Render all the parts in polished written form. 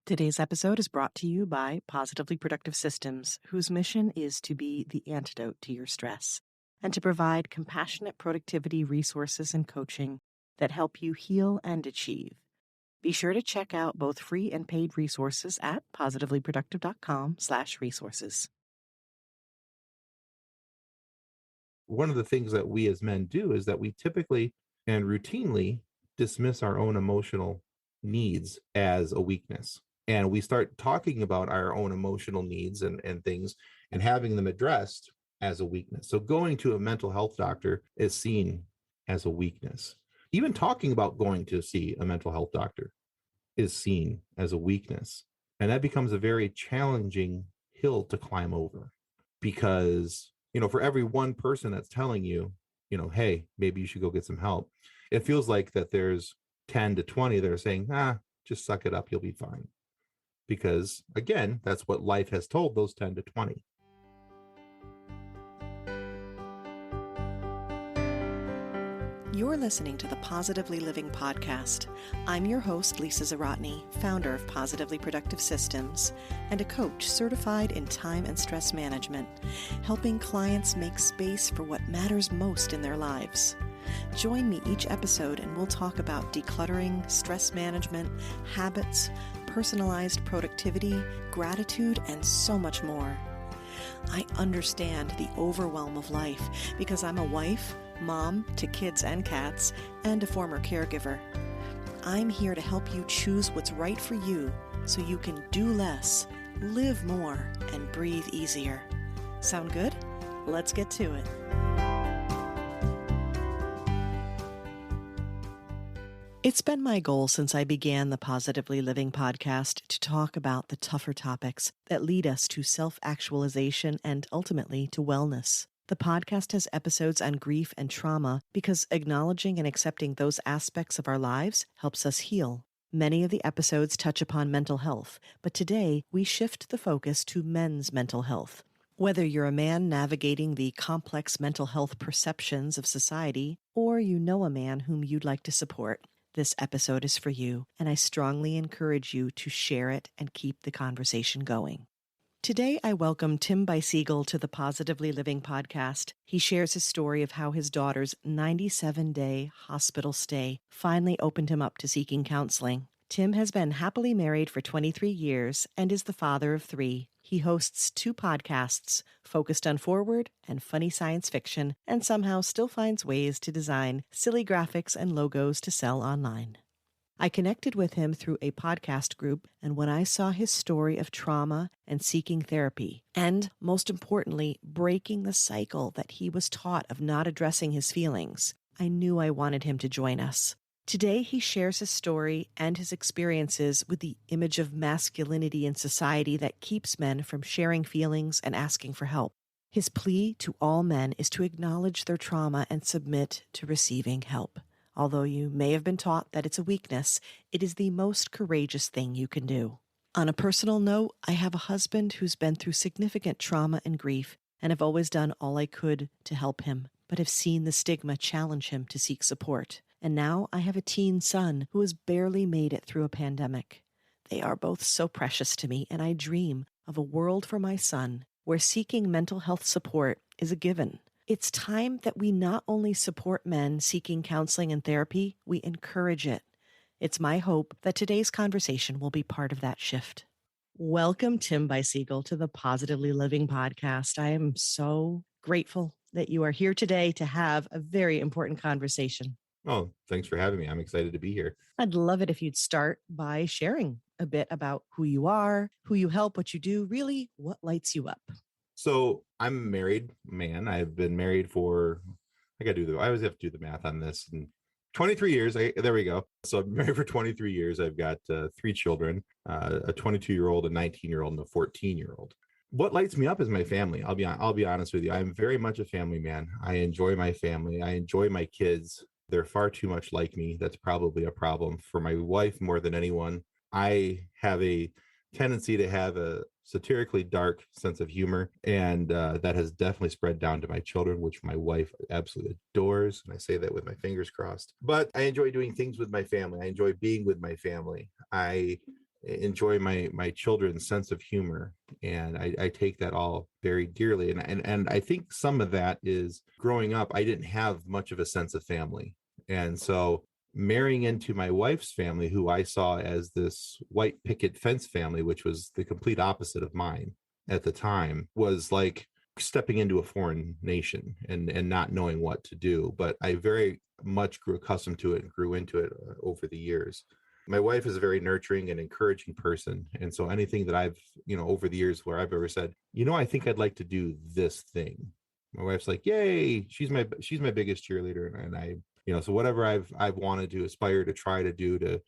Today's episode is brought to you by Positively Productive Systems, whose mission is to be the antidote to your stress and to provide compassionate productivity resources and coaching that help you heal and achieve. Be sure to check out both free and paid resources at positivelyproductive.com/resources. One of the things that we as men do is that we typically and routinely dismiss our own emotional needs as a weakness. And we start talking about our own emotional needs and things and having them addressed as a weakness. So going to a mental health doctor is seen as a weakness. Even talking about going to see a mental health doctor is seen as a weakness. And that becomes a very challenging hill to climb over because, for every one person that's telling you, hey, maybe you should go get some help, it feels like that there's 10 to 20 that are saying, just suck it up, you'll be fine. Because, again, that's what life has told those 10 to 20. You're listening to the Positively Living podcast. I'm your host, Lisa Zawrotny, founder of Positively Productive Systems and a coach certified in time and stress management, helping clients make space for what matters most in their lives. Join me each episode and we'll talk about decluttering, stress management, habits, personalized productivity, gratitude, and so much more. I understand the overwhelm of life because I'm a wife, mom to kids and cats, and a former caregiver. I'm here to help you choose what's right for you so you can do less, live more, and breathe easier. Sound good? Let's get to it. It's been my goal since I began the Positively Living podcast to talk about the tougher topics that lead us to self-actualization and ultimately to wellness. The podcast has episodes on grief and trauma because acknowledging and accepting those aspects of our lives helps us heal. Many of the episodes touch upon mental health, but today we shift the focus to men's mental health. Whether you're a man navigating the complex mental health perceptions of society, or you know a man whom you'd like to support, this episode is for you, and I strongly encourage you to share it and keep the conversation going. Today, I welcome Tim Beisiegel to the Positively Living podcast. He shares his story of how his daughter's 97-day hospital stay finally opened him up to seeking counseling. Tim has been happily married for 23 years and is the father of 3. He hosts 2 podcasts focused on forward and funny science fiction and somehow still finds ways to design silly graphics and logos to sell online. I connected with him through a podcast group, and when I saw his story of trauma and seeking therapy, and most importantly, breaking the cycle that he was taught of not addressing his feelings, I knew I wanted him to join us. Today, he shares his story and his experiences with the image of masculinity in society that keeps men from sharing feelings and asking for help. His plea to all men is to acknowledge their trauma and submit to receiving help. Although you may have been taught that it's a weakness, it is the most courageous thing you can do. On a personal note, I have a husband who's been through significant trauma and grief, and have always done all I could to help him, but have seen the stigma challenge him to seek support. And now I have a teen son who has barely made it through a pandemic. They are both so precious to me, and I dream of a world for my son where seeking mental health support is a given. It's time that we not only support men seeking counseling and therapy, we encourage it. It's my hope that today's conversation will be part of that shift. Welcome, Tim Beisiegel, to the Positively Living podcast. I am so grateful that you are here today to have a very important conversation. Oh, thanks for having me. I'm excited to be here. I'd love it if you'd start by sharing a bit about who you are, who you help, what you do, really what lights you up. So I'm a married man. I've been married for, I always have to do the math on this. And 23 years. There we go. So I've been married for 23 years. I've got 3 children, a 22-year-old, a 19-year-old, and a 14-year-old. What lights me up is my family. I'll be honest with you. I'm very much a family man. I enjoy my family. I enjoy my kids. They're far too much like me. That's probably a problem for my wife more than anyone. I have a tendency to have a satirically dark sense of humor, and that has definitely spread down to my children, which my wife absolutely adores, and I say that with my fingers crossed. But I enjoy doing things with my family. I enjoy being with my family. I enjoy my children's sense of humor, and I take that all very dearly. And I think some of that is growing up, I didn't have much of a sense of family, and so marrying into my wife's family, who I saw as this white picket fence family, which was the complete opposite of mine at the time, was like stepping into a foreign nation and not knowing what to do. But I very much grew accustomed to it and grew into it over the years. My wife is a very nurturing and encouraging person. And so anything that I've, over the years where I've ever said, I think I'd like to do this thing, my wife's like, yay, she's my biggest cheerleader. And I, so whatever I've wanted to aspire to try to do to,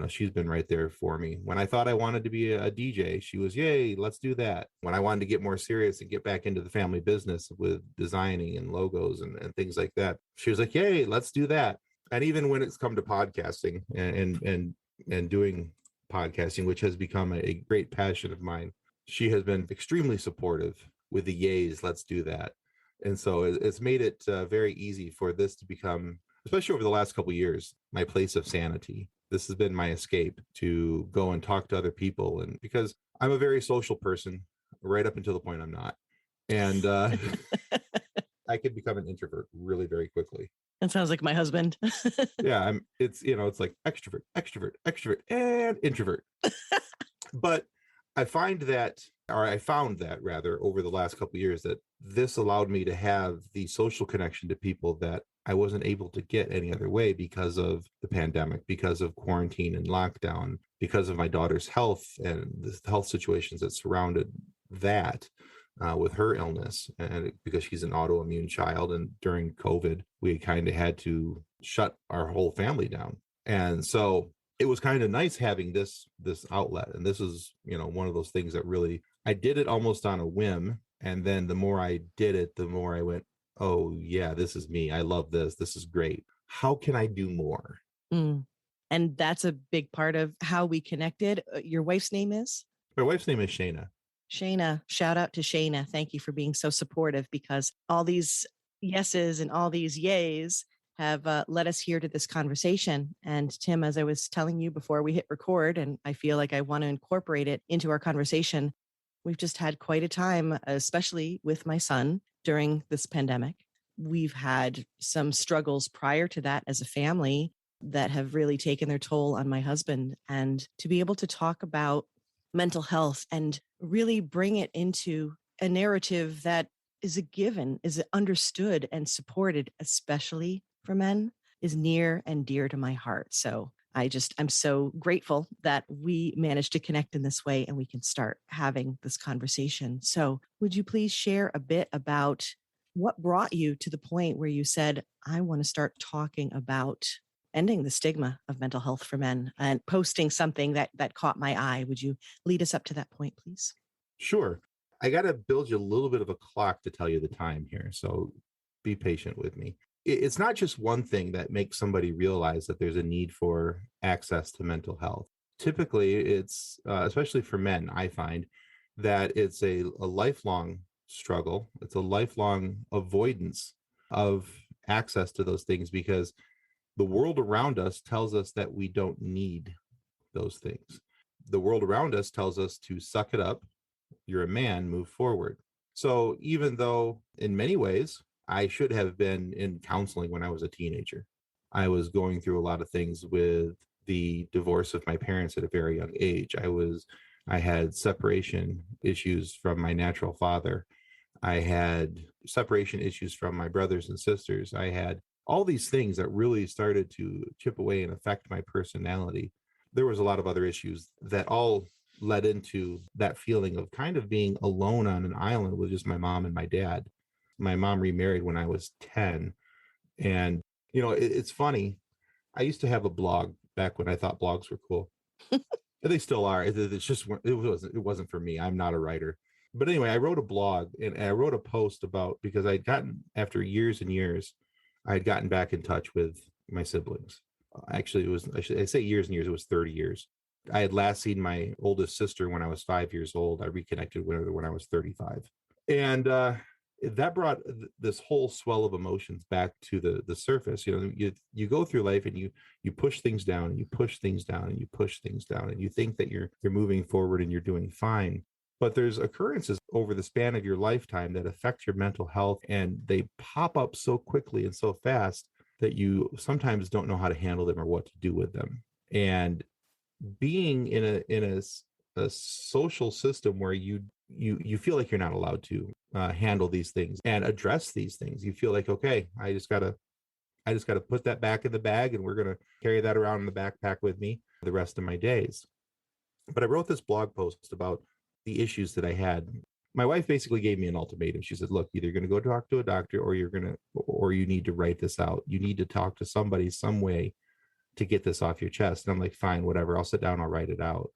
she's been right there for me. When I thought I wanted to be a DJ, she was, yay, let's do that. When I wanted to get more serious and get back into the family business with designing and logos and things like that, she was like, yay, let's do that. And even when it's come to podcasting and doing podcasting, which has become a great passion of mine, she has been extremely supportive with the yays, let's do that. And so it's made it very easy for this to become, especially over the last couple of years, my place of sanity. This has been my escape to go and talk to other people. And because I'm a very social person, right up until the point I'm not. And I could become an introvert really very quickly. That sounds like my husband. Yeah, it's like extrovert, extrovert, extrovert, and introvert. But I found that rather over the last couple of years, that this allowed me to have the social connection to people that I wasn't able to get any other way because of the pandemic, because of quarantine and lockdown, because of my daughter's health and the health situations that surrounded that. With her illness, and because she's an autoimmune child, and during COVID we kind of had to shut our whole family down, and so it was kind of nice having this outlet. And this is one of those things that really, I did it almost on a whim, and then the more I did it, the more I went, oh yeah, this is me, I love this is great, how can I do more? And that's a big part of how we connected. Your wife's name is? My wife's name is Shayna. Shayna, shout out to Shayna. Thank you for being so supportive, because all these yeses and all these yays have led us here to this conversation. And Tim, as I was telling you before we hit record, and I feel like I want to incorporate it into our conversation, we've just had quite a time, especially with my son during this pandemic. We've had some struggles prior to that as a family that have really taken their toll on my husband. And to be able to talk about mental health and really bring it into a narrative that is a given, is understood and supported, especially for men, is near and dear to my heart. So I'm so grateful that we managed to connect in this way and we can start having this conversation. So would you please share a bit about what brought you to the point where you said, I want to start talking about ending the stigma of mental health for men, and posting something that caught my eye? Would you lead us up to that point, please? Sure. I got to build you a little bit of a clock to tell you the time here, so be patient with me. It's not just one thing that makes somebody realize that there's a need for access to mental health. Typically, it's, especially for men, I find that it's a lifelong struggle. It's a lifelong avoidance of access to those things, because the world around us tells us that we don't need those things. The world around us tells us to suck it up. You're a man, move forward. So even though in many ways I should have been in counseling when I was a teenager, I was going through a lot of things with the divorce of my parents at a very young age. I had separation issues from my natural father. I had separation issues from my brothers and sisters. I had all these things that really started to chip away and affect my personality. There was a lot of other issues that all led into that feeling of kind of being alone on an island with just my mom and my dad. My mom remarried when I was 10. And, it's funny. I used to have a blog back when I thought blogs were cool. They still are. It's just, it wasn't for me. I'm not a writer. But anyway, I wrote a blog, and I wrote a post about, because I'd gotten, after years and years, I had gotten back in touch with my siblings. Actually, I say years and years, it was 30 years. I had last seen my oldest sister when I was 5 years old. I reconnected with her when I was 35. And that brought this whole swell of emotions back to the surface. You go through life and you push things down and you push things down and you push things down, and you think that you're moving forward and you're doing fine. But there's occurrences over the span of your lifetime that affect your mental health, and they pop up so quickly and so fast that you sometimes don't know how to handle them or what to do with them. And being in a social system where you feel like you're not allowed to handle these things and address these things, you feel like, okay, I just gotta put that back in the bag, and we're gonna carry that around in the backpack with me the rest of my days. But I wrote this blog post about the issues that I had. My wife basically gave me an ultimatum. She said, look, either you're going to go talk to a doctor, or you need to write this out. You need to talk to somebody some way to get this off your chest. And I'm like, fine, whatever. I'll sit down. I'll write it out.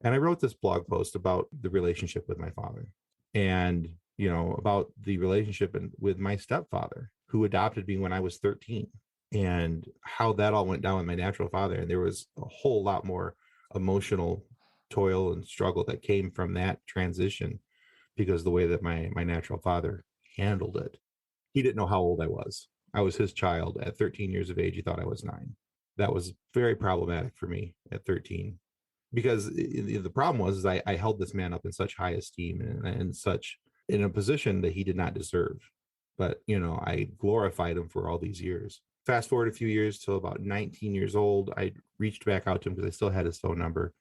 And I wrote this blog post about the relationship with my father, and, about the relationship with my stepfather, who adopted me when I was 13, and how that all went down with my natural father. And there was a whole lot more emotional toil and struggle that came from that transition, because the way that my natural father handled it. He didn't know how old I was. I was his child at 13 years of age. He thought I was 9. That was very problematic for me at 13, because the problem was I held this man up in such high esteem, and such in a position that he did not deserve. But, I glorified him for all these years. Fast forward a few years till about 19 years old, I reached back out to him because I still had his phone number.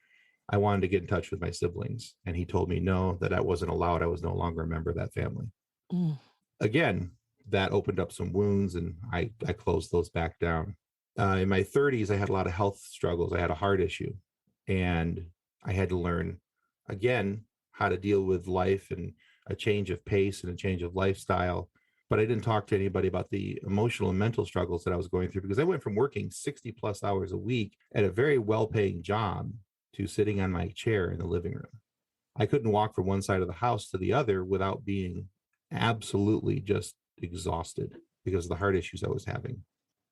I wanted to get in touch with my siblings, and he told me no, that wasn't allowed. I was no longer a member of that family. Mm. Again, that opened up some wounds, and I closed those back down. In my 30s, I had a lot of health struggles. I had a heart issue, and I had to learn again how to deal with life and a change of pace and a change of lifestyle. But I didn't talk to anybody about the emotional and mental struggles that I was going through, because I went from working 60 plus hours a week at a very well paying job to sitting on my chair in the living room. I couldn't walk from one side of the house to the other without being absolutely just exhausted because of the heart issues I was having.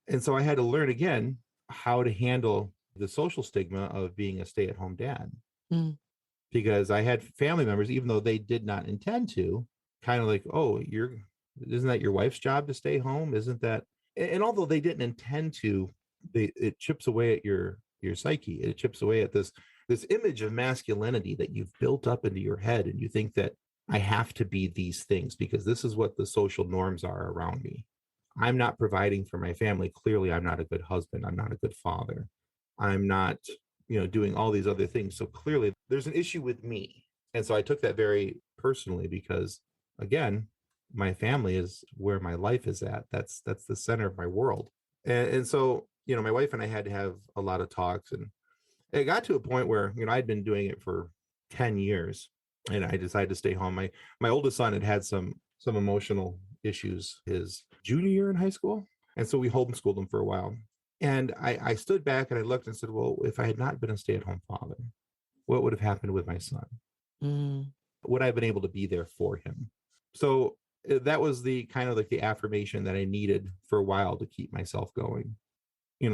And so I had to learn again how to handle the social stigma of being a stay-at-home dad. Mm. Because I had family members, even though they did not intend to, kind of like, oh, isn't that your wife's job to stay home? Isn't that? And although they didn't intend to, it chips away at your psyche. It chips away at this image of masculinity that you've built up into your head, and you think that I have to be these things because this is what the social norms are around me. I'm not providing for my family. Clearly, I'm not a good husband. I'm not a good father. I'm not, doing all these other things. So clearly there's an issue with me. And so I took that very personally, because again, my family is where my life is at. That's the center of my world. And so, my wife and I had to have a lot of talks, and it got to a point where, I'd been doing it for 10 years, and I decided to stay home. My oldest son had some emotional issues his junior year in high school. And so we homeschooled him for a while. And I stood back and I looked and said, well, if I had not been a stay-at-home father, what would have happened with my son? Mm. Would I have been able to be there for him? So that was the kind of like the affirmation that I needed for a while to keep myself going.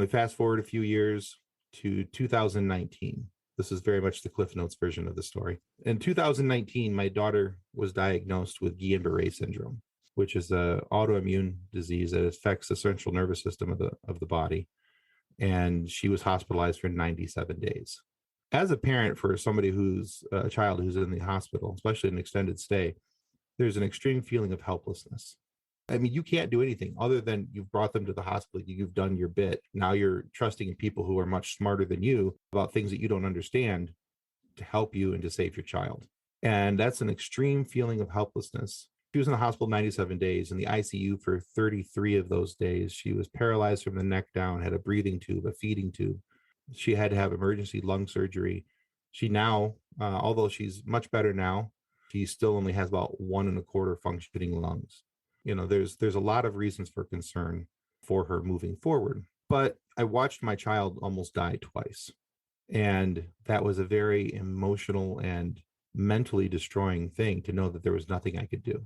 Fast forward a few years to 2019. This is very much the Cliff Notes version of the story. In 2019, my daughter was diagnosed with Guillain-Barré syndrome, which is an autoimmune disease that affects the central nervous system of the body. And she was hospitalized for 97 days. As a parent for somebody who's a child who's in the hospital, especially an extended stay, there's an extreme feeling of helplessness. I mean, you can't do anything other than you've brought them to the hospital. You've done your bit. Now you're trusting in people who are much smarter than you about things that you don't understand to help you and to save your child. And that's an extreme feeling of helplessness. She was in the hospital 97 days, in the ICU for 33 of those days. She was paralyzed from the neck down, had a breathing tube, a feeding tube. She had to have emergency lung surgery. She now, although she's much better now, she still only has about 1.25 functioning lungs. There's a lot of reasons for concern for her moving forward. But I watched my child almost die twice. And that was a very emotional and mentally destroying thing, to know that there was nothing I could do.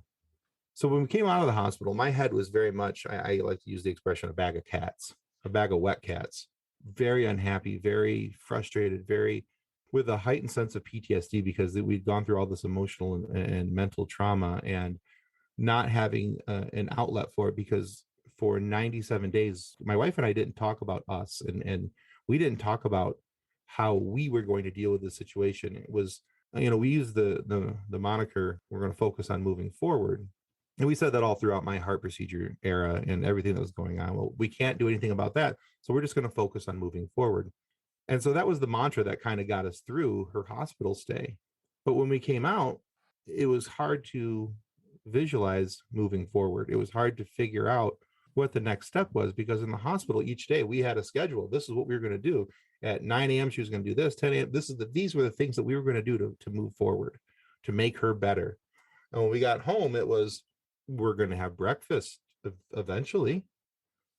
So when we came out of the hospital, my head was very much, I like to use the expression, a bag of cats, a bag of wet cats. Very unhappy, very frustrated, very with a heightened sense of PTSD, because we'd gone through all this emotional and mental trauma. And not having an outlet for it, because for 97 days, my wife and I didn't talk about us, and we didn't talk about how we were going to deal with the situation. It was, we use the moniker, we're going to focus on moving forward. And we said that all throughout my heart procedure era and everything that was going on. Well, we can't do anything about that. So we're just going to focus on moving forward. And so that was the mantra that kind of got us through her hospital stay. But when we came out, it was hard to visualize moving forward. It was hard to figure out what the next step was, because in the hospital each day we had a schedule. This is what we were going to do. At 9 a.m. she was going to do this, 10 a.m. These were the things that we were going to do to move forward, to make her better. And when we got home, it was, we're going to have breakfast eventually.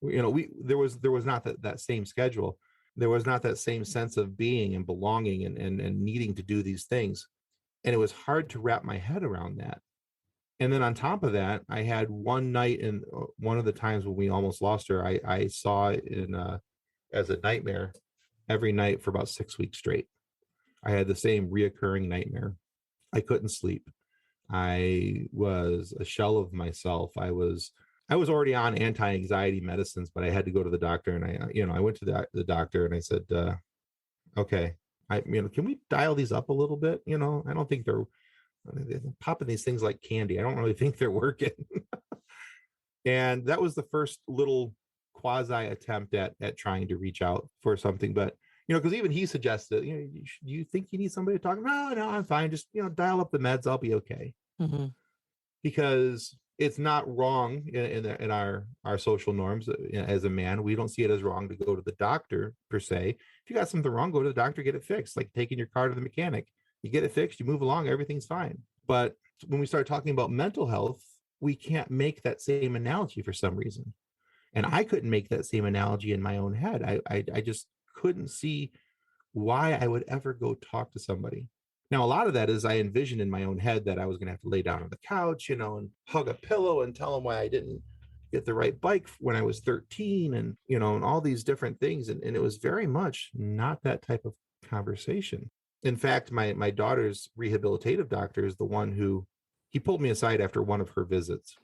There was not that same schedule. There was not that same sense of being and belonging and needing to do these things. And it was hard to wrap my head around that. And then on top of that, I had one night, and one of the times when we almost lost her, I saw it as a nightmare every night for about 6 weeks straight. I had the same reoccurring nightmare. I couldn't sleep. I was a shell of myself. I was already on anti-anxiety medicines, but I had to go to the doctor, and I went to the doctor, and I said, okay, can we dial these up a little bit? I don't think they're popping these things like candy. I don't really think they're working. And that was the first little quasi attempt at trying to reach out for something. But because even he suggested, you think you need somebody to talk? No, I'm fine. Just dial up the meds. I'll be okay. Mm-hmm. Because it's not wrong in our social norms. As a man, we don't see it as wrong to go to the doctor per se. If you got something wrong, go to the doctor, get it fixed. Like taking your car to the mechanic, you get it fixed, you move along, everything's fine. But when we start talking about mental health, we can't make that same analogy for some reason. And I couldn't make that same analogy in my own head. I just couldn't see why I would ever go talk to somebody. Now, a lot of that is I envisioned in my own head that I was going to have to lay down on the couch, and hug a pillow and tell them why I didn't get the right bike when I was 13, and, and all these different things. And it was very much not that type of conversation. In fact, my daughter's rehabilitative doctor is the one who, he pulled me aside after one of her visits,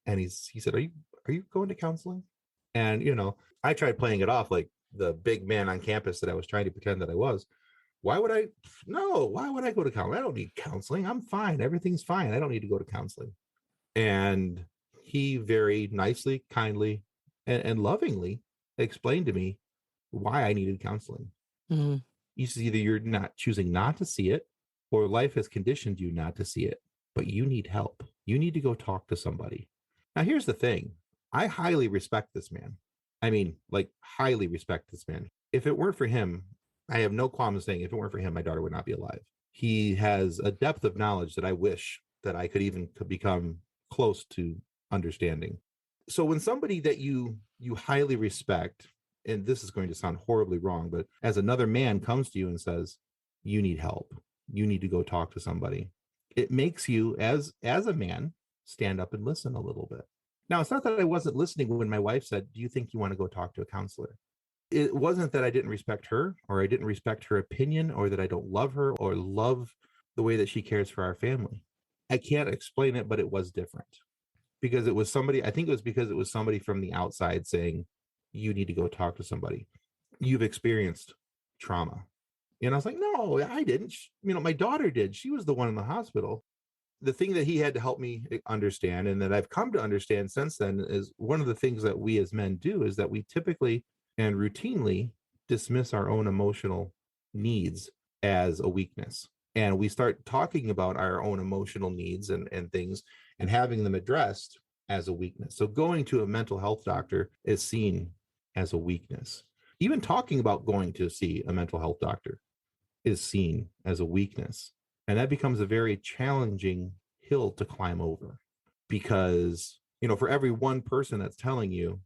and he said, are you going to counseling? And, I tried playing it off like the big man on campus that I was trying to pretend that I was. Why would I go to counseling? I don't need counseling. I'm fine. Everything's fine. I don't need to go to counseling. And he very nicely, kindly, and lovingly explained to me why I needed counseling. Mm-hmm. He says, either you're not choosing not to see it, or life has conditioned you not to see it, but you need help. You need to go talk to somebody. Now, here's the thing. I highly respect this man. I mean, like, highly respect this man. If it weren't for him, I have no qualms saying, if it weren't for him, my daughter would not be alive. He has a depth of knowledge that I wish that I could become close to understanding. So when somebody that you highly respect, and this is going to sound horribly wrong, but as another man comes to you and says, you need help, you need to go talk to somebody, it makes you, as a man, stand up and listen a little bit. Now, it's not that I wasn't listening when my wife said, do you think you want to go talk to a counselor? It wasn't that I didn't respect her, or I didn't respect her opinion, or that I don't love her or love the way that she cares for our family. I can't explain it, but it was different. Because it was somebody, I think it was because it was somebody from the outside saying, you need to go talk to somebody. You've experienced trauma. And I was like, no, I didn't. My daughter did. She was the one in the hospital. The thing that he had to help me understand, and that I've come to understand since then, is one of the things that we as men do is that we typically and routinely dismiss our own emotional needs as a weakness. And we start talking about our own emotional needs and things, and having them addressed as a weakness. So going to a mental health doctor is seen as a weakness. Even talking about going to see a mental health doctor is seen as a weakness. And that becomes a very challenging hill to climb over, because, for every one person that's telling you,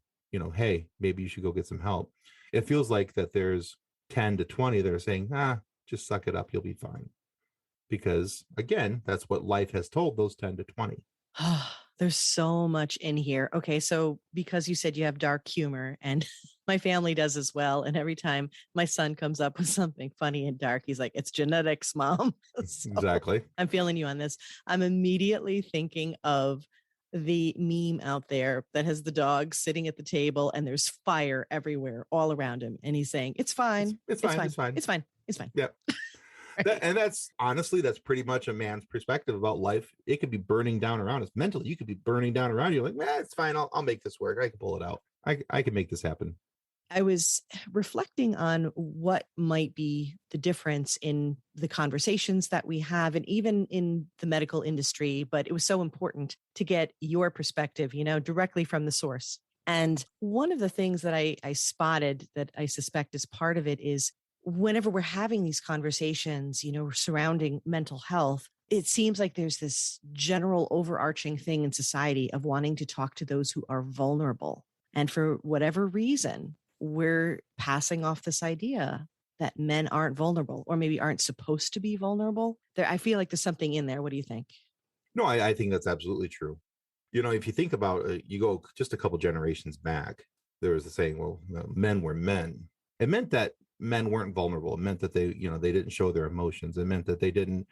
hey, maybe you should go get some help, it feels like that there's 10 to 20 that are saying, just suck it up, you'll be fine. Because again, that's what life has told those 10 to 20. There's so much in here. Okay, so because you said you have dark humor, and my family does as well, and every time my son comes up with something funny and dark, he's like, it's genetics, Mom. So Exactly. I'm feeling you on this. I'm immediately thinking of the meme out there that has the dog sitting at the table and there's fire everywhere all around him. And he's saying, it's fine. It's fine. It's fine. It's fine. It's fine. Yeah. Right? And that's honestly, that's pretty much a man's perspective about life. It could be burning down around us mentally. You could be burning down around you. Like, it's fine. I'll make this work. I can pull it out. I can make this happen. I was reflecting on what might be the difference in the conversations that we have and even in the medical industry, but it was so important to get your perspective, directly from the source. And one of the things that I spotted that I suspect is part of it is whenever we're having these conversations, surrounding mental health, it seems like there's this general overarching thing in society of wanting to talk to those who are vulnerable. And for whatever reason, we're passing off this idea that men aren't vulnerable or maybe aren't supposed to be vulnerable. I feel like there's something in there. What do you think? No, I think that's absolutely true. If you think about you go just a couple generations back, there was the saying, well, men were men. It meant that men weren't vulnerable. It meant that they didn't show their emotions. It meant that they didn't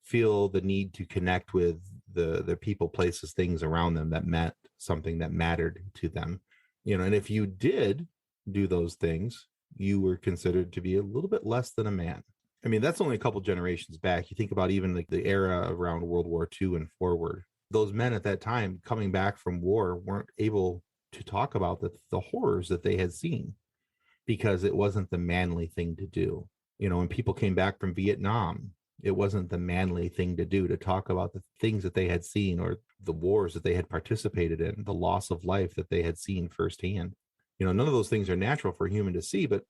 feel the need to connect with the people, places, things around them that meant something that mattered to them. And if you did do those things, you were considered to be a little bit less than a man. I mean, that's only a couple generations back. You think about even like the era around World War II and forward. Those men at that time coming back from war weren't able to talk about the horrors that they had seen because it wasn't the manly thing to do. When people came back from Vietnam, it wasn't the manly thing to do to talk about the things that they had seen or the wars that they had participated in, the loss of life that they had seen firsthand. None of those things are natural for a human to see, but,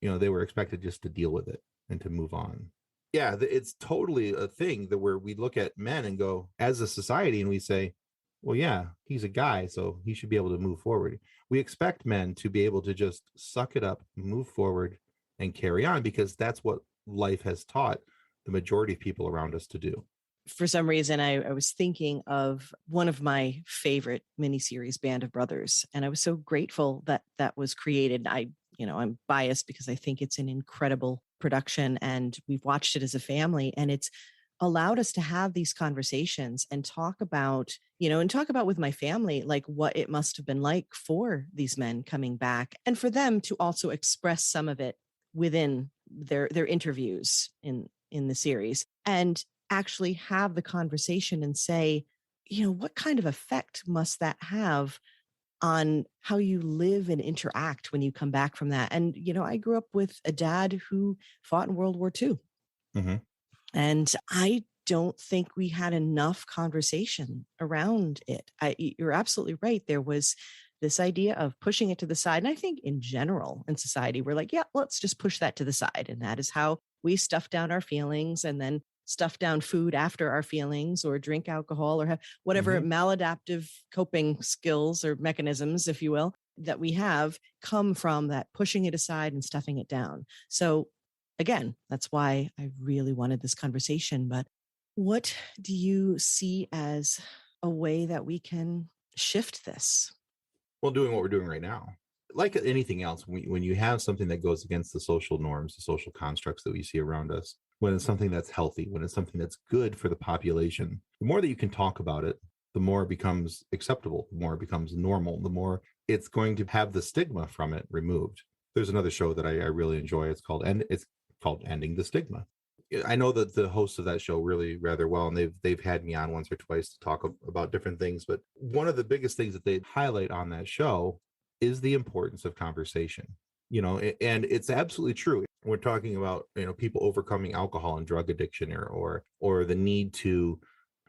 they were expected just to deal with it and to move on. Yeah, it's totally a thing that where we look at men and go as a society and we say, well, yeah, he's a guy, so he should be able to move forward. We expect men to be able to just suck it up, move forward and carry on because that's what life has taught the majority of people around us to do. For some reason, I was thinking of one of my favorite miniseries, Band of Brothers, and I was so grateful that that was created. I'm biased because I think it's an incredible production, and we've watched it as a family, and it's allowed us to have these conversations and talk about with my family, like what it must have been like for these men coming back, and for them to also express some of it within their interviews in the series, and actually have the conversation and say, what kind of effect must that have on how you live and interact when you come back from that? And, I grew up with a dad who fought in World War II. Mm-hmm. And I don't think we had enough conversation around it. You're absolutely right. There was this idea of pushing it to the side. And I think in general in society, we're like, yeah, let's just push that to the side. And that is how we stuff down our feelings and then stuff down food after our feelings or drink alcohol or have whatever maladaptive coping skills or mechanisms, if you will, that we have come from that pushing it aside and stuffing it down. So again, that's why I really wanted this conversation. But what do you see as a way that we can shift this? Well, doing what we're doing right now. Like anything else, when you have something that goes against the social norms, the social constructs that we see around us, when it's something that's healthy, when it's something that's good for the population, the more that you can talk about it, the more it becomes acceptable, the more it becomes normal, the more it's going to have the stigma from it removed. There's another show that I really enjoy. It's called Ending the Stigma. I know that the hosts of that show really rather well, and they've had me on once or twice to talk about different things. But one of the biggest things that they highlight on that show is the importance of conversation. And it's absolutely true. We're talking about people overcoming alcohol and drug addiction, or the need to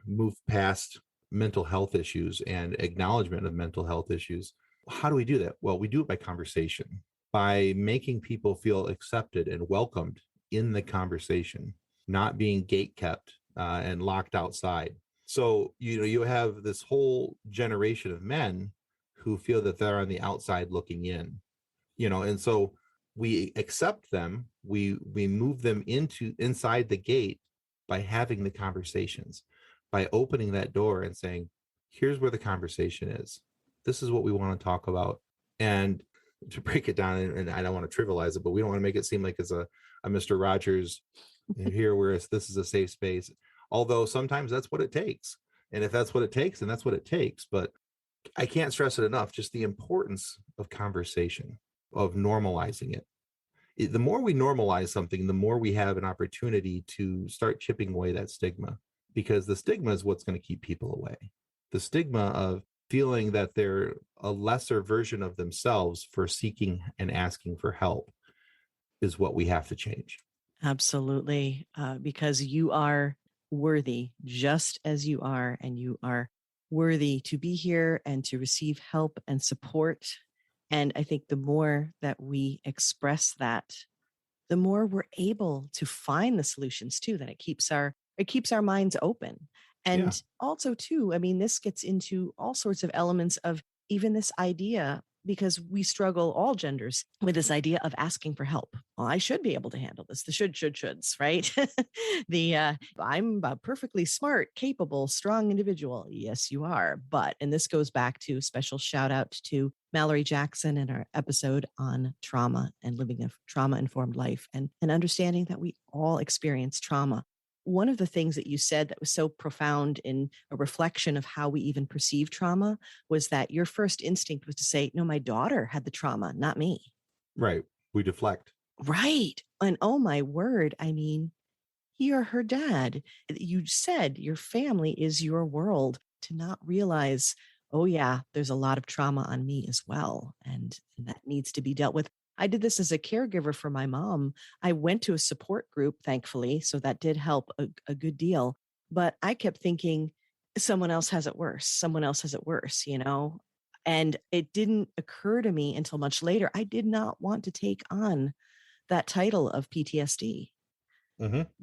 move past mental health issues and acknowledgement of mental health issues. How do we do that? Well, we do it by conversation, by making people feel accepted and welcomed in the conversation, not being gatekept and locked outside. So you have this whole generation of men who feel that they're on the outside looking in, and so we accept them, we move them inside the gate by having the conversations, by opening that door and saying, here's where the conversation is, this is what we want to talk about. And to break it down, and I don't want to trivialize it, but we don't want to make it seem like it's a Mr. Rogers here where this is a safe space, although sometimes that's what it takes. And if that's what it takes, then that's what it takes. But I can't stress it enough, just the importance of conversation, of normalizing it. The more we normalize something, the more we have an opportunity to start chipping away that stigma, because the stigma is what's going to keep people away. The stigma of feeling that they're a lesser version of themselves for seeking and asking for help is what we have to change. Absolutely. Because you are worthy just as you are, and you are worthy to be here and to receive help and support. And I think the more that we express that, the more we're able to find the solutions too, that it keeps our minds open. Yeah. And also too, I mean, this gets into all sorts of elements of even this idea, because we struggle, all genders, with this idea of asking for help. Well, I should be able to handle this. The shoulds, right? I'm a perfectly smart, capable, strong individual. Yes, you are. But, and this goes back to special shout out to Mallory Jackson in our episode on trauma and living a trauma informed life, and understanding that we all experience trauma. One of the things that you said that was so profound in a reflection of how we even perceive trauma was that your first instinct was to say, no, my daughter had the trauma, not me. Right. We deflect. Right. And oh my word, I mean, he or her dad. You said your family is your world. To not realize, oh yeah, there's a lot of trauma on me as well. And that needs to be dealt with. I did this as a caregiver for my mom. I went to a support group, thankfully, so that did help a good deal. But I kept thinking, someone else has it worse. Someone else has it worse, you know? And it didn't occur to me until much later. I did not want to take on that title of PTSD,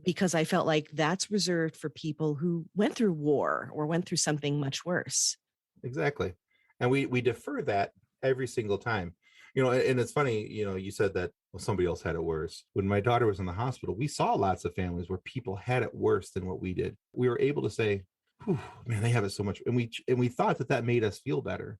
because I felt like that's reserved for people who went through war or went through something much worse. Exactly. And we defer that every single time. And it's funny, you said that, well, somebody else had it worse. When my daughter was in the hospital, we saw lots of families where people had it worse than what we did. We were able to say, man, they have it so much. And we thought that made us feel better.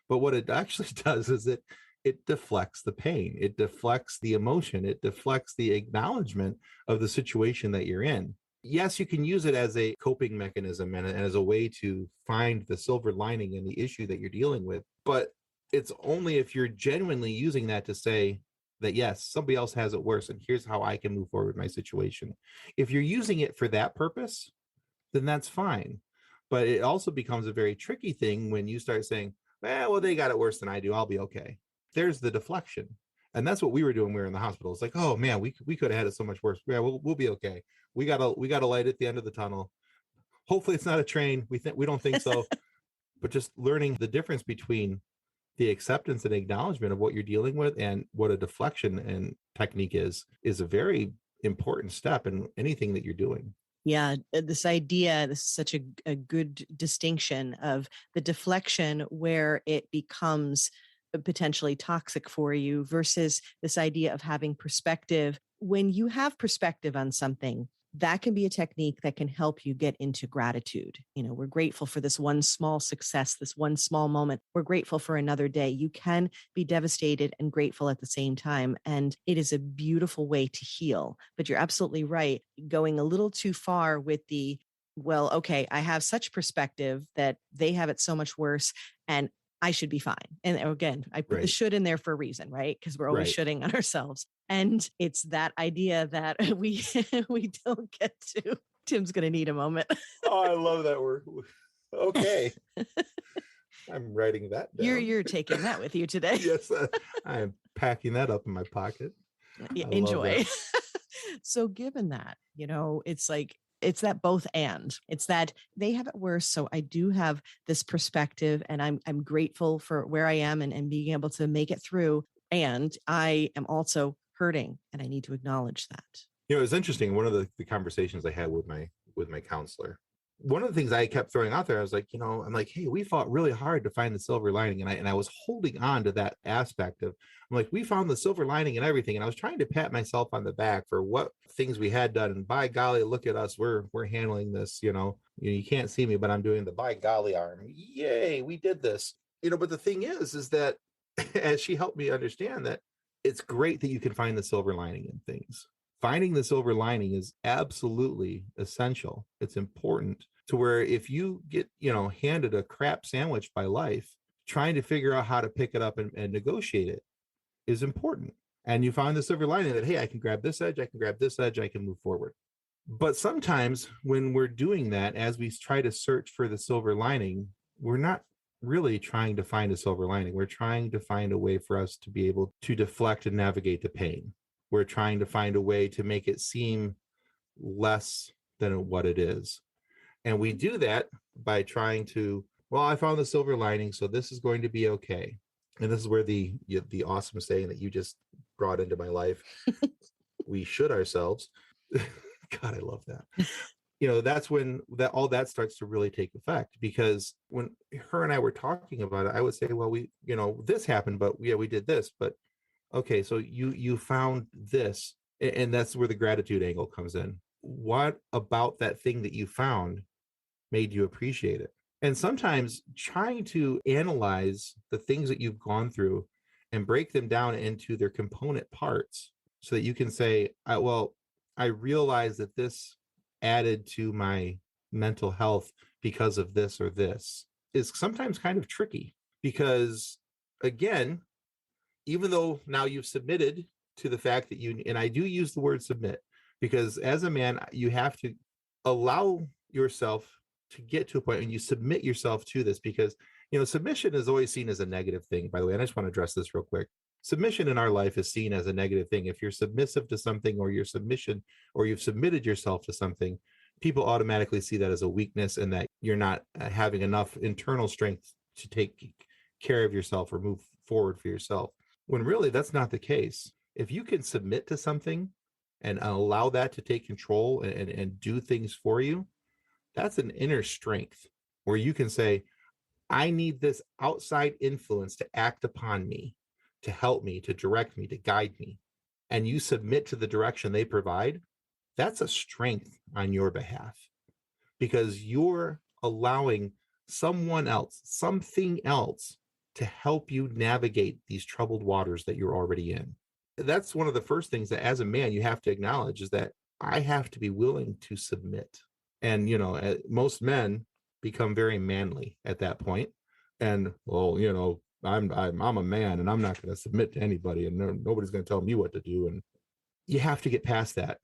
But what it actually does is it deflects the pain. It deflects the emotion. It deflects the acknowledgement of the situation that you're in. Yes, you can use it as a coping mechanism and as a way to find the silver lining in the issue that you're dealing with. But it's only if you're genuinely using that to say that, yes, somebody else has it worse, and here's how I can move forward with my situation. If you're using it for that purpose, then that's fine. But it also becomes a very tricky thing when you start saying, well, they got it worse than I do, I'll be okay. There's the deflection. And that's what we were doing when we were in the hospital. It's like, oh man, we could have had it so much worse. Yeah, we'll be okay. We got a light at the end of the tunnel. Hopefully it's not a train. We don't think so. But just learning the difference between the acceptance and acknowledgement of what you're dealing with and what a deflection and technique is a very important step in anything that you're doing. Yeah, this is such a good distinction of the deflection where it becomes potentially toxic for you versus this idea of having perspective. When you have perspective on something, that can be a technique that can help you get into gratitude. You know, we're grateful for this one small success, this one small moment. We're grateful for another day. You can be devastated and grateful at the same time. And it is a beautiful way to heal. But you're absolutely right. Going a little too far with well, okay, I have such perspective that they have it so much worse, and I should be fine. And again, I put the should in there for a reason, right? Because we're always shoulding on ourselves. And it's that idea that we don't get to. Tim's going to need a moment. Oh, I love that word. Okay. I'm writing that down. You're taking that with you today. Yes, I am packing that up in my pocket. Enjoy. So given that, it's like, it's that both and it's that they have it worse. So I do have this perspective, and I'm grateful for where I am and being able to make it through. And I am also hurting, and I need to acknowledge that. It was interesting. One of the conversations I had with my counselor, one of the things I kept throwing out there, I was like, I'm like, hey, we fought really hard to find the silver lining. And I was holding on to that aspect of, I'm like, we found the silver lining and everything. And I was trying to pat myself on the back for what things we had done. And by golly, look at us. We're handling this, you can't see me, but I'm doing the by golly arm. Yay, we did this. But the thing is that as she helped me understand that it's great that you can find the silver lining in things. Finding the silver lining is absolutely essential. It's important to where if you get, handed a crap sandwich by life, trying to figure out how to pick it up and negotiate it is important. And you find the silver lining that, hey, I can grab this edge, I can grab this edge, I can move forward. But sometimes when we're doing that, as we try to search for the silver lining, we're not really trying to find a silver lining. We're trying to find a way for us to be able to deflect and navigate the pain. We're trying to find a way to make it seem less than what it is. And we do that by trying to, well, I found the silver lining, so this is going to be okay. And this is where the awesome saying that you just brought into my life, we should ourselves. God, I love that. That's when all that starts to really take effect, because when her and I were talking about it, I would say, well, we, this happened, but yeah, we did this, but okay, so you found this, and that's where the gratitude angle comes in. What about that thing that you found made you appreciate it? And sometimes trying to analyze the things that you've gone through and break them down into their component parts so that you can say, I realize that this added to my mental health because of this or this, is sometimes kind of tricky, because again, even though now you've submitted to the fact that and I do use the word submit, because as a man, you have to allow yourself to get to a point when you submit yourself to this, because, submission is always seen as a negative thing, by the way. And I just want to address this real quick. Submission in our life is seen as a negative thing. If you're submissive to something, or you've submitted yourself to something, people automatically see that as a weakness, and that you're not having enough internal strength to take care of yourself or move forward for yourself, when really that's not the case. If you can submit to something and allow that to take control and do things for you, that's an inner strength where you can say, I need this outside influence to act upon me, to help me, to direct me, to guide me. And you submit to the direction they provide. That's a strength on your behalf, because you're allowing someone else, something else, to help you navigate these troubled waters that you're already in. That's one of the first things that as a man you have to acknowledge, is that I have to be willing to submit. And, most men become very manly at that point. And, well, I'm a man, and I'm not going to submit to anybody, and nobody's going to tell me what to do. And you have to get past that.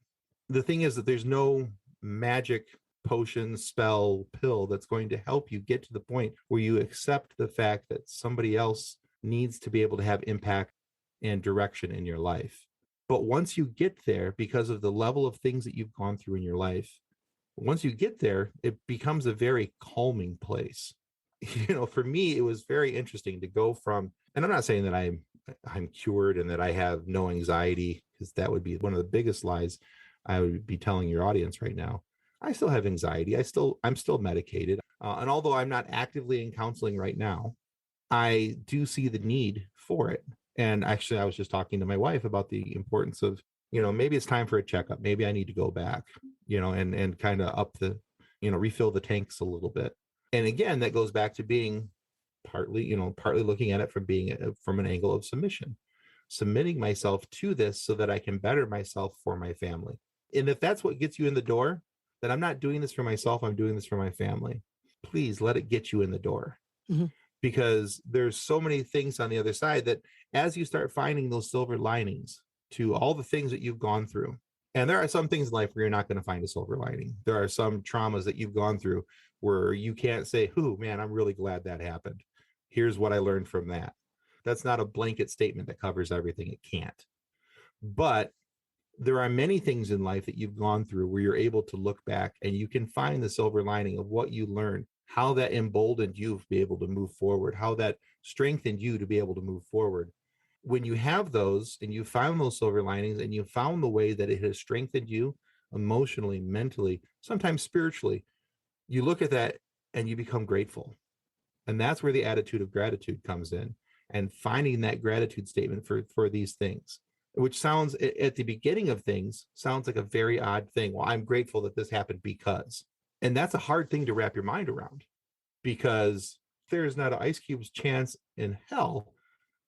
The thing is that there's no magic potion, spell, pill that's going to help you get to the point where you accept the fact that somebody else needs to be able to have impact and direction in your life. But once you get there, because of the level of things that you've gone through in your life, once you get there, it becomes a very calming place. For me, it was very interesting to go from, and I'm not saying that I'm cured and that I have no anxiety, because that would be one of the biggest lies I would be telling your audience right now. I still have anxiety. I'm still medicated. And although I'm not actively in counseling right now, I do see the need for it. And actually, I was just talking to my wife about the importance of, maybe it's time for a checkup. Maybe I need to go back, and kind of up the, refill the tanks a little bit. And again, that goes back to being partly looking at it from an angle of submitting myself to this so that I can better myself for my family. And if that's what gets you in the door, then I'm not doing this for myself, I'm doing this for my family. Please let it get you in the door. Mm-hmm. Because there's so many things on the other side that, as you start finding those silver linings to all the things that you've gone through, and there are some things in life where you're not going to find a silver lining. There are some traumas that you've gone through where you can't say, "Ooh, man, I'm really glad that happened. Here's what I learned from that." That's not a blanket statement that covers everything. It can't. But there are many things in life that you've gone through where you're able to look back and you can find the silver lining of what you learned, how that emboldened you to be able to move forward, how that strengthened you to be able to move forward. When you have those and you found those silver linings and you found the way that it has strengthened you emotionally, mentally, sometimes spiritually, you look at that and you become grateful. And that's where the attitude of gratitude comes in, and finding that gratitude statement for these things, which sounds at the beginning of things sounds like a very odd thing. Well, I'm grateful that this happened because, and that's a hard thing to wrap your mind around, because there's not an ice cube's chance in hell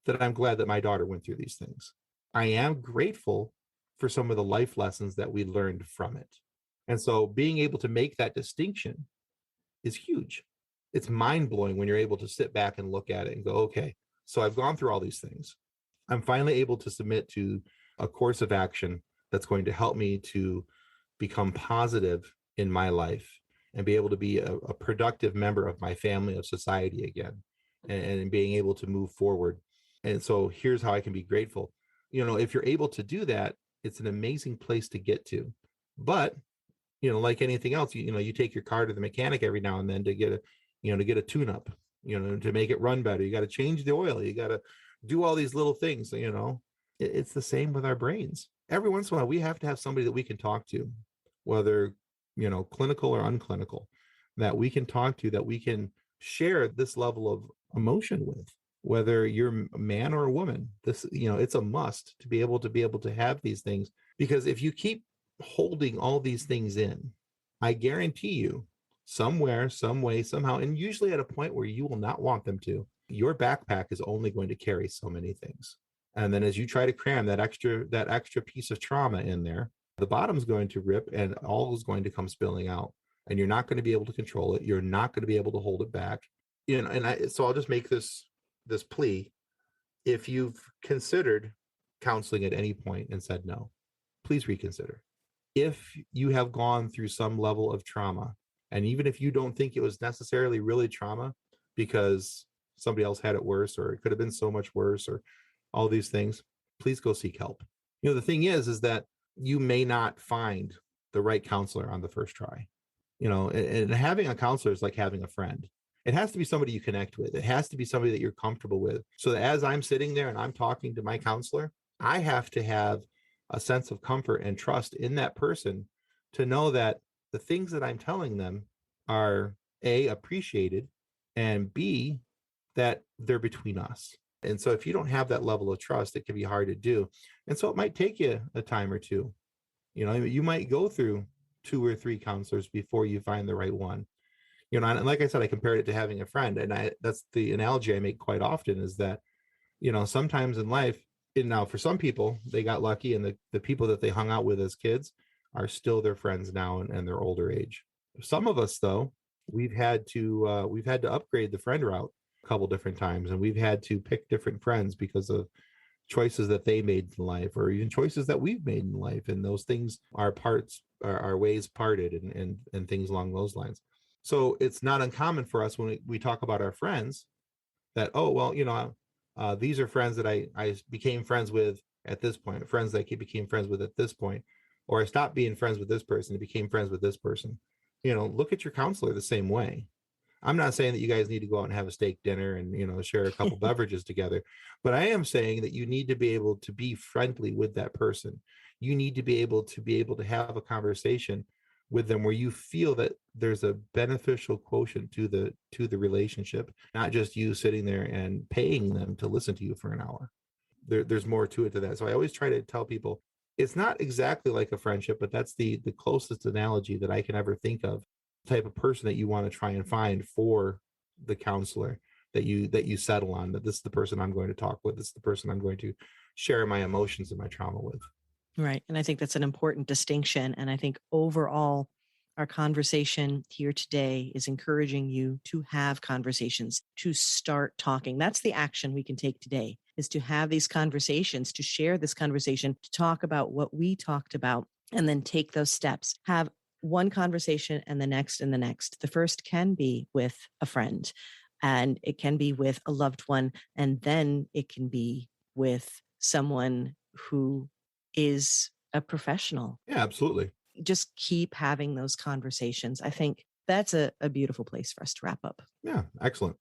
that I'm glad that my daughter went through these things. I am grateful for some of the life lessons that we learned from it. And so being able to make that distinction is huge. It's mind blowing when you're able to sit back and look at it and go, okay, so I've gone through all these things. I'm finally able to submit to a course of action that's going to help me to become positive in my life and be able to be a productive member of my family, of society again, and being able to move forward. And so here's how I can be grateful. If you're able to do that, it's an amazing place to get to. But like anything else, you take your car to the mechanic every now and then to get a tune up, to make it run better. You got to change the oil. You got to do all these little things. It's the same with our brains. Every once in a while, we have to have somebody that we can talk to, whether, clinical or unclinical, that we can talk to, that we can share this level of emotion with, whether you're a man or a woman. This, it's a must to be able to have these things, because if you keep holding all these things in, I guarantee you, somewhere, some way, somehow, and usually at a point where you will not want them to, your backpack is only going to carry so many things. And then as you try to cram that extra piece of trauma in there, the bottom's going to rip and all is going to come spilling out. And you're not going to be able to control it. You're not going to be able to hold it back. So I'll just make this plea. If you've considered counseling at any point and said no, please reconsider. If you have gone through some level of trauma, and even if you don't think it was necessarily really trauma because somebody else had it worse, or it could have been so much worse, or all these things, please go seek help. The thing is that you may not find the right counselor on the first try. And having a counselor is like having a friend. It has to be somebody you connect with. It has to be somebody that you're comfortable with. So that as I'm sitting there and I'm talking to my counselor, I have to have a sense of comfort and trust in that person to know that the things that I'm telling them are A, appreciated, and B, that they're between us. And so if you don't have that level of trust, it can be hard to do. And so it might take you a time or two. You might go through 2 or 3 counselors before you find the right one. And like I said, I compared it to having a friend. And that's the analogy I make quite often, is that, sometimes in life, and now for some people, they got lucky, and the people that they hung out with as kids are still their friends now and their older age. Some of us, though, we've had to upgrade the friend route a couple different times, and we've had to pick different friends because of choices that they made in life, or even choices that we've made in life, and those things are our ways parted, and things along those lines. So it's not uncommon for us when we talk about our friends that, oh, well, these are friends that I became friends with at this point, friends that I became friends with at this point, or I stopped being friends with this person and became friends with this person. Look at your counselor the same way. I'm not saying that you guys need to go out and have a steak dinner and, share a couple beverages together, but I am saying that you need to be able to be friendly with that person. You need to be able to have a conversation with them where you feel that there's a beneficial quotient to the relationship, not just you sitting there and paying them to listen to you for an hour. There's more to it to that. So I always try to tell people it's not exactly like a friendship, but that's the closest analogy that I can ever think of. Type of person that you want to try and find for the counselor that you settle on, that this is the person I'm going to talk with. This is the person I'm going to share my emotions and my trauma with. Right. And I think that's an important distinction. And I think overall, our conversation here today is encouraging you to have conversations, to start talking. That's the action we can take today, is to have these conversations, to share this conversation, to talk about what we talked about, and then take those steps. Have one conversation and the next and the next. The first can be with a friend, and it can be with a loved one, and then it can be with someone who is a professional. Yeah, absolutely. Just keep having those conversations. I think that's a beautiful place for us to wrap up. Yeah, excellent.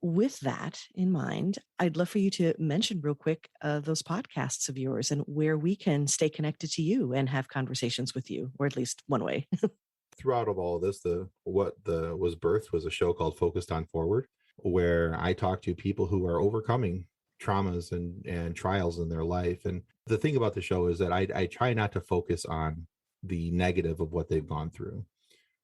With that in mind, I'd love for you to mention real quick those podcasts of yours and where we can stay connected to you and have conversations with you, or at least one way. Throughout of all this, what was birthed was a show called Focused on Forward, where I talk to people who are overcoming traumas and trials in their life. And the thing about the show is that I try not to focus on the negative of what they've gone through.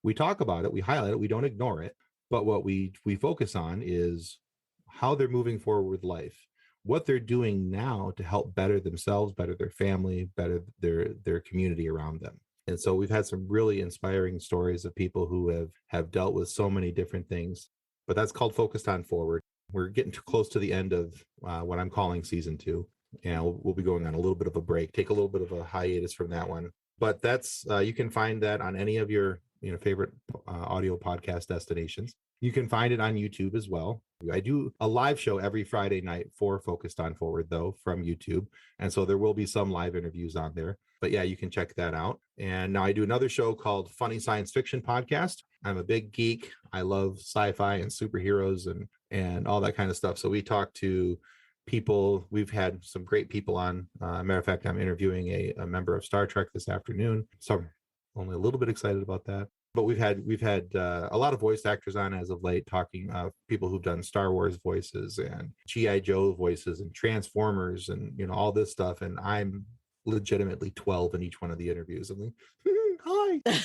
We talk about it, we highlight it, we don't ignore it, but what we focus on is how they're moving forward with life, what they're doing now to help better themselves, better their family, better their community around them. And so we've had some really inspiring stories of people who have dealt with so many different things. But that's called Focused on Forward. We're getting too close to the end of what I'm calling season 2. And we'll be going on a little bit of a break, take a little bit of a hiatus from that one. But that's you can find that on any of your favorite audio podcast destinations. You can find it on YouTube as well. I do a live show every Friday night for Focused on Forward, though, from YouTube. And so there will be some live interviews on there. But yeah, you can check that out. And now I do another show called Funny Science Fiction Podcast. I'm a big geek. I love sci-fi and superheroes and all that kind of stuff. So we talk to people. We've had some great people on. Matter of fact, I'm interviewing a member of Star Trek this afternoon. So I'm only a little bit excited about that. But we've had a lot of voice actors on as of late, talking people who've done Star Wars voices and G.I. Joe voices and Transformers and all this stuff. And I'm legitimately 12 in each one of the interviews. I'm like, hi.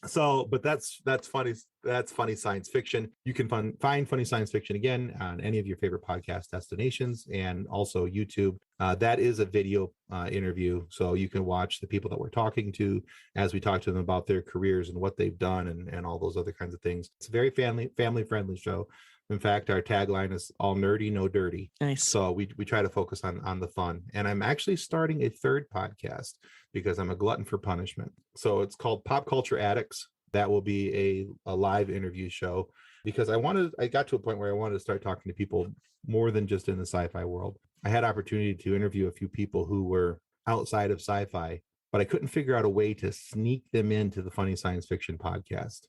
So, but that's funny. That's funny science fiction. You can find funny science fiction again on any of your favorite podcast destinations and also YouTube. That is a video interview, so you can watch the people that we're talking to as we talk to them about their careers and what they've done and all those other kinds of things. It's a very family friendly show. In fact, our tagline is all nerdy, no dirty. Nice. So we try to focus on the fun. And I'm actually starting a third podcast because I'm a glutton for punishment. So it's called Pop Culture Addicts. That will be a live interview show because I got to a point where I wanted to start talking to people more than just in the sci-fi world. I had opportunity to interview a few people who were outside of sci-fi, but I couldn't figure out a way to sneak them into the Funny Science Fiction podcast.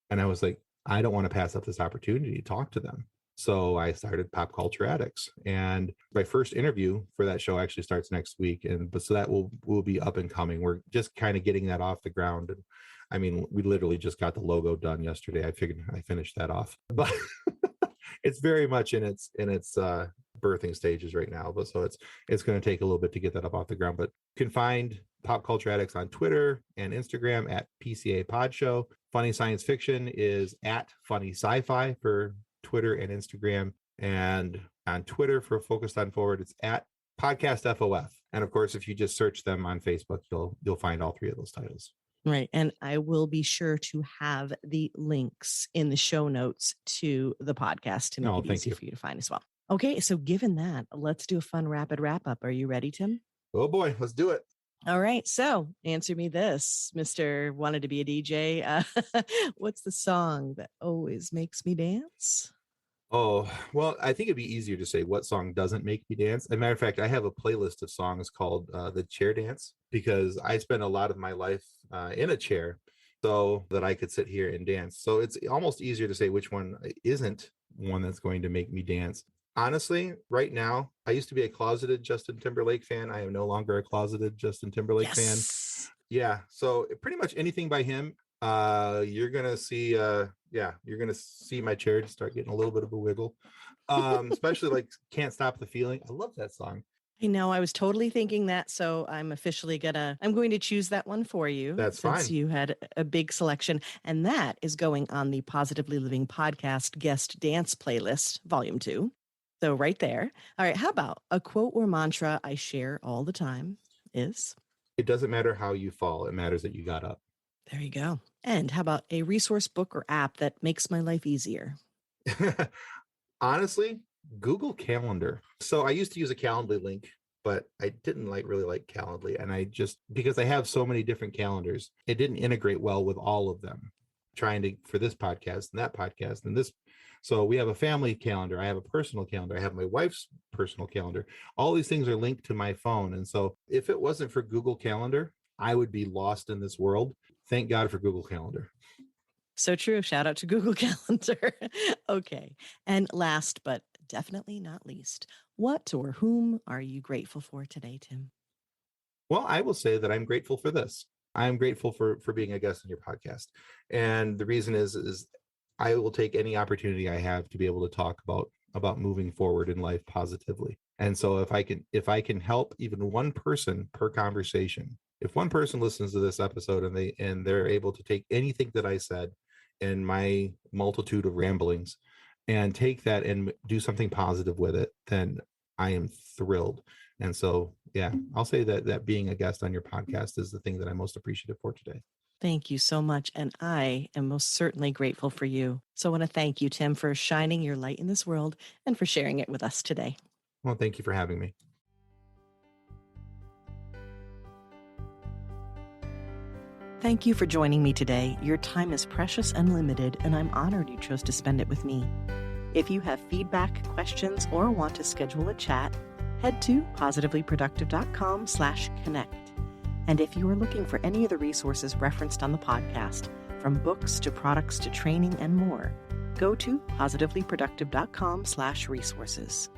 And I was like, I don't want to pass up this opportunity to talk to them. So I started Pop Culture Addicts, and my first interview for that show actually starts next week. So that will be up and coming. We're just kind of getting that off the ground. And I mean, we literally just got the logo done yesterday. I figured I finished that off, but it's very much in its birthing stages right now. But so it's going to take a little bit to get that up off the ground. But you can find Pop Culture Addicts on Twitter and Instagram at PCA Pod Show. Funny Science Fiction is at Funny Sci-Fi for Twitter and Instagram. And on Twitter for Focused on Forward, it's at Podcast FOF. And of course, if you just search them on Facebook, you'll find all three of those titles. Right. And I will be sure to have the links in the show notes to the podcast to make it easy for you to find as well. Okay. So given that, let's do a fun rapid wrap up. Are you ready, Tim? Oh boy, let's do it. All right. So answer me this, Mr. Wanted to be a DJ. What's the song that always makes me dance? Oh, well, I think it'd be easier to say what song doesn't make me dance. As a matter of fact, I have a playlist of songs called the Chair Dance because I spend a lot of my life in a chair so that I could sit here and dance. So it's almost easier to say which one isn't one that's going to make me dance. Honestly, right now, I used to be a closeted Justin Timberlake fan. I am no longer a closeted Justin Timberlake fan. Yeah. So pretty much anything by him, you're going to see, you're going to see my chair start getting a little bit of a wiggle. Especially like Can't Stop the Feeling. I love that song. I know, I was totally thinking that. So I'm going to choose that one for you. That's fine. Since you had a big selection. And that is going on the Positively Living Podcast Guest Dance Playlist, Volume 2. So right there. All right. How about a quote or mantra I share all the time is? It doesn't matter how you fall. It matters that you got up. There you go. And how about a resource book or app that makes my life easier? Honestly, Google Calendar. So I used to use a Calendly link, but I didn't really like Calendly. And because I have so many different calendars, it didn't integrate well with all of them. For this podcast and that podcast and this. So we have a family calendar. I have a personal calendar. I have my wife's personal calendar. All these things are linked to my phone. And so if it wasn't for Google Calendar, I would be lost in this world. Thank God for Google Calendar. So true. Shout out to Google Calendar. Okay. And last, but definitely not least, what or whom are you grateful for today, Tim? Well, I will say that I'm grateful for this. I'm grateful for being a guest on your podcast. And the reason is I will take any opportunity I have to be able to talk about moving forward in life positively. And so if I can help even one person per conversation, if one person listens to this episode and they're able to take anything that I said in my multitude of ramblings and take that and do something positive with it, then I am thrilled. And so, yeah, I'll say that being a guest on your podcast is the thing that I'm most appreciative for today. Thank you so much. And I am most certainly grateful for you. So I want to thank you, Tim, for shining your light in this world and for sharing it with us today. Well, thank you for having me. Thank you for joining me today. Your time is precious and limited, and I'm honored you chose to spend it with me. If you have feedback, questions, or want to schedule a chat, head to positivelyproductive.com/connect. And if you are looking for any of the resources referenced on the podcast, from books to products to training and more, go to positivelyproductive.com/resources.